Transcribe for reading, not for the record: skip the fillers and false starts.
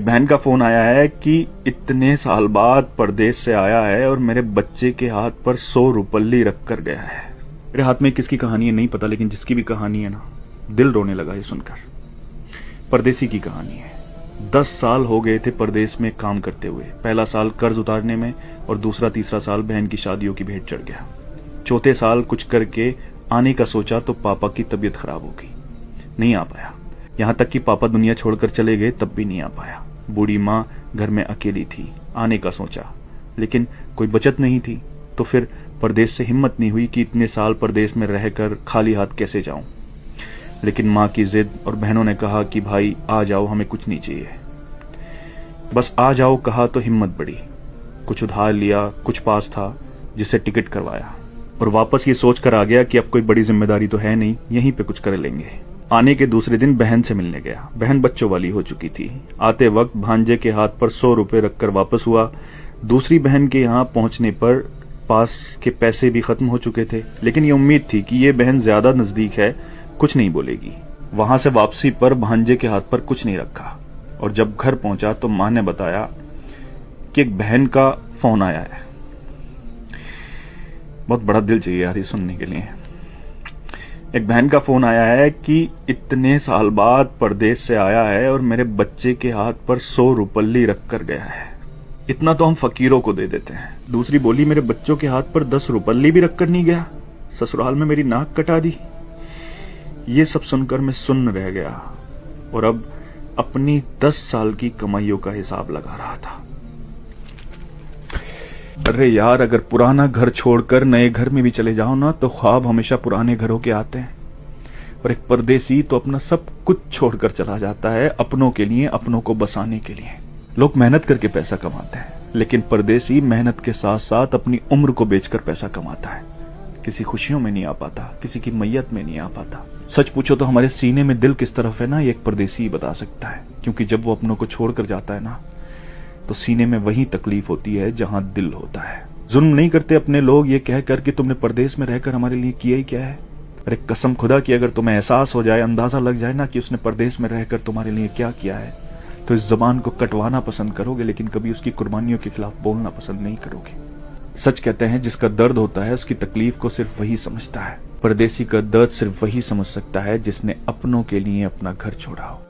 एक बहन का फोन आया है कि इतने साल बाद परदेश से आया है और मेरे बच्चे के हाथ पर 100 रुपल्ली रख कर गया है। मेरे हाथ में किसकी कहानी है नहीं पता, लेकिन जिसकी भी कहानी है ना, दिल रोने लगा ये सुनकर। परदेसी की कहानी है। 10 साल हो गए थे परदेश में काम करते हुए। पहला साल कर्ज उतारने में और दूसरा तीसरा साल बहन की शादियों की भेंट चढ़ गया। चौथे साल कुछ करके आने का सोचा तो पापा की तबीयत खराब हो गई, नहीं आ पाया। यहां तक कि पापा दुनिया छोड़कर चले गए तब भी नहीं आ पाया। बूढ़ी माँ घर में अकेली थी। आने का सोचा लेकिन कोई बचत नहीं थी, तो फिर परदेश से हिम्मत नहीं हुई कि इतने साल परदेश में रहकर खाली हाथ कैसे जाऊं। लेकिन माँ की जिद और बहनों ने कहा कि भाई आ जाओ, हमें कुछ नहीं चाहिए, बस आ जाओ कहा तो हिम्मत बढ़ी। कुछ उधार लिया, कुछ पास था जिससे टिकट करवाया और वापस ये सोच कर आ गया कि अब कोई बड़ी जिम्मेदारी तो है नहीं, यहीं पे कुछ कर लेंगे। आने के दूसरे दिन बहन से मिलने गया। बहन बच्चों वाली हो चुकी थी। आते वक्त भांजे के हाथ पर 100 रुपए रखकर वापस हुआ। दूसरी बहन के यहाँ पहुंचने पर पास के पैसे भी खत्म हो चुके थे, लेकिन ये उम्मीद थी कि ये बहन ज्यादा नजदीक है, कुछ नहीं बोलेगी। वहां से वापसी पर भांजे के हाथ पर कुछ नहीं रखा और जब घर पहुंचा तो मां ने बताया कि एक बहन का फोन आया है। बहुत बड़ा दिल चाहिए यार ये सुनने के लिए। एक बहन का फोन आया है कि इतने साल बाद परदेश से आया है और मेरे बच्चे के हाथ पर 100 रुपल्ली रख कर गया है। इतना तो हम फकीरों को दे देते हैं। दूसरी बोली मेरे बच्चों के हाथ पर 10 रुपल्ली भी रख कर नहीं गया, ससुराल में मेरी नाक कटा दी। ये सब सुनकर मैं सुन्न रह गया और अब अपनी 10 साल की कमाइयों का हिसाब लगा रहा था। अरे यार, अगर पुराना घर छोड़कर नए घर में भी चले जाओ ना तो ख्वाब हमेशा पुराने घरों के आते हैं। और एक परदेसी तो अपना सब कुछ छोड़कर चला जाता है अपनों के लिए, अपनों को बसाने के लिए। लोग मेहनत करके पैसा कमाते हैं, लेकिन परदेसी मेहनत के साथ साथ अपनी उम्र को बेचकर पैसा कमाता है। किसी खुशियों में नहीं आ पाता, किसी की मैयत में नहीं आ पाता। सच पूछो तो हमारे सीने में दिल किस तरफ है ना, ये एक परदेसी ही बता सकता है। क्योंकि जब वो अपनों को छोड़कर जाता है ना तो सीने में वही तकलीफ होती है जहां दिल होता है। जुल्म नहीं करते अपने लोग ये कहकर कि तुमने परदेश में रहकर हमारे लिए किया ही क्या है। अरे कसम खुदा की अगर तुम्हें एहसास हो जाए, अंदाजा लग जाए ना कि उसने परदेश में रहकर तुम्हारे लिए क्या किया है, तो इस जबान को कटवाना पसंद करोगे, लेकिन कभी उसकी कुर्बानियों के खिलाफ बोलना पसंद नहीं करोगे। सच कहते हैं जिसका दर्द होता है उसकी तकलीफ को सिर्फ वही समझता है। परदेसी का दर्द सिर्फ वही समझ सकता है जिसने अपनों के लिए अपना घर छोड़ा हो।